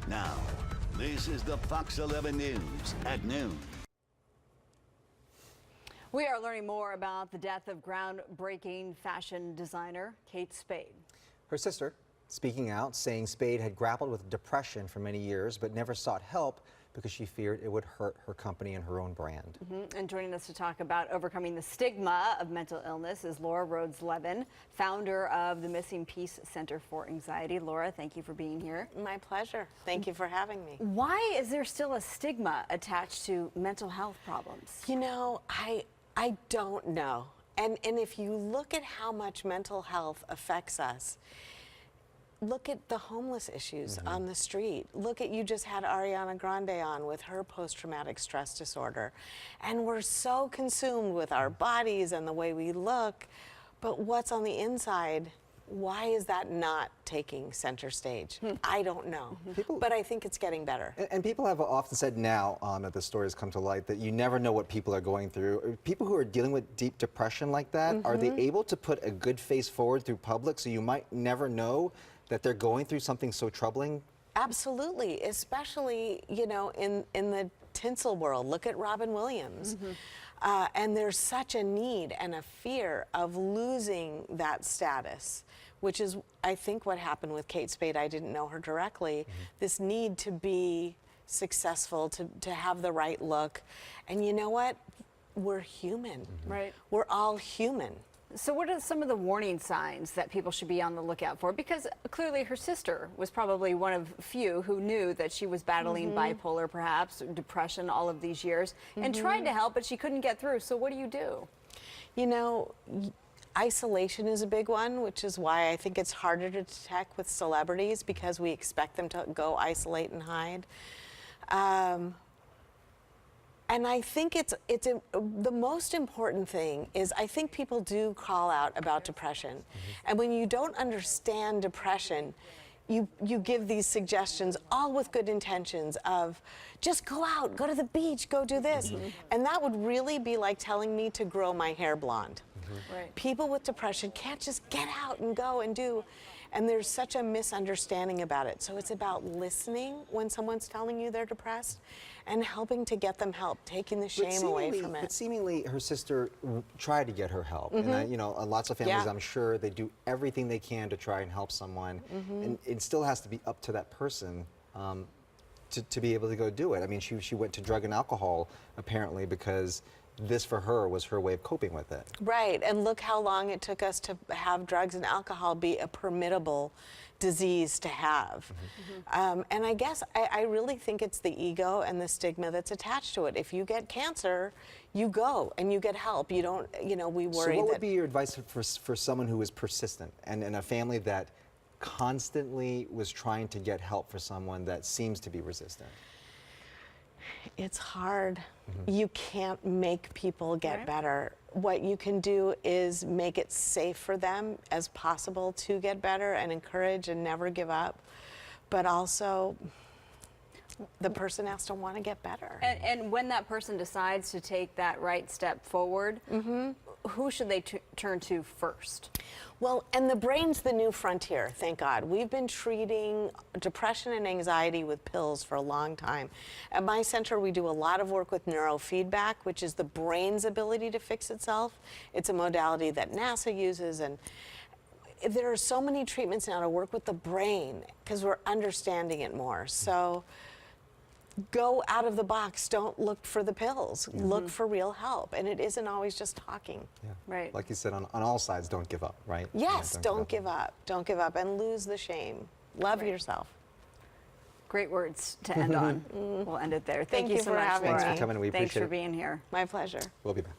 Now, this is the Fox 11 News at noon. We are learning more about the death of groundbreaking fashion designer Kate Spade. Her sister speaking out, saying Spade had grappled with depression for many years, but never sought help because she feared it would hurt her company and her own brand. And joining us to talk about overcoming the stigma of mental illness is Rhodes Levin, founder of the Missing Piece Center for Anxiety. Laura, thank you for being here. My pleasure. Thank you for having me. Why is there still a stigma attached to mental health problems? You know, I don't know. And if you look at how much mental health affects us, look at the homeless issues on the street. Look at, you just had Ariana Grande on with her post-traumatic stress disorder. And we're so consumed with our bodies and the way we look, but what's on the inside, why is that not taking center stage? I don't know, but I think it's getting better. And people have often said now that the stories come to light that you never know what people are going through. People who are dealing with deep depression like that, are they able to put a good face forward through public so you might never know that they're going through something so troubling? Absolutely, especially, you know, in the tinsel world. Look at Robin Williams. And there's such a need and a fear of losing that status, which is, I think, what happened with Kate Spade. I didn't know her directly. This need to be successful, to have the right look. And you know what? We're human. Right. We're all human. So what are some of the warning signs that people should be on the lookout for? Because clearly her sister was probably one of few who knew that she was battling bipolar, perhaps, depression all of these years, and tried to help, but she couldn't get through. So what do you do? You know, isolation is a big one, which is why I think it's harder to detect with celebrities, because we expect them to go isolate and hide. And I think the most important thing is, I think people do call out about depression. And when you don't understand depression, you give these suggestions, all with good intentions, of just go out, go to the beach, go do this. And that would really be like telling me to grow my hair blonde. Right. People with depression can't just get out and go and do. And there's such a misunderstanding about it. So it's about listening when someone's telling you they're depressed and helping to get them help, taking the shame away from it. But seemingly her sister tried to get her help. And you know, lots of families, I'm sure, they do everything they can to try and help someone. And it still has to be up to that person to be able to go do it. I mean, she went to drug and alcohol, apparently, because this for her was her way of coping with it. Right, and look how long it took us to have drugs and alcohol be a permittable disease to have. And I guess I really think it's the ego and the stigma that's attached to it. If you get cancer, you go and you get help. You don't, you know, we worry. So what would be your advice for someone who is persistent and in a family that constantly was trying to get help for someone that seems to be resistant? It's hard. You can't make people get better. What you can do is make it safe for them as possible to get better, and encourage and never give up. But also, the person has to want to get better. And when that person decides to take that right step forward, who should they turn to first? Well, and the brain's the new frontier, thank God. We've been treating depression and anxiety with pills for a long time. At my center, we do a lot of work with neurofeedback, which is the brain's ability to fix itself. It's a modality that NASA uses, and there are so many treatments now to work with the brain because we're understanding it more. So go out of the box. Don't look for the pills. Look for real help. And it isn't always just talking. Right. Like you said, on all sides, don't give up, right? Yes, don't give up. Don't give up and lose the shame. Love yourself. Great words to end on. We'll end it there. Thank you so for much, having Laura. me. Thanks for coming. We appreciate it. Thanks for being here. My pleasure. We'll be back.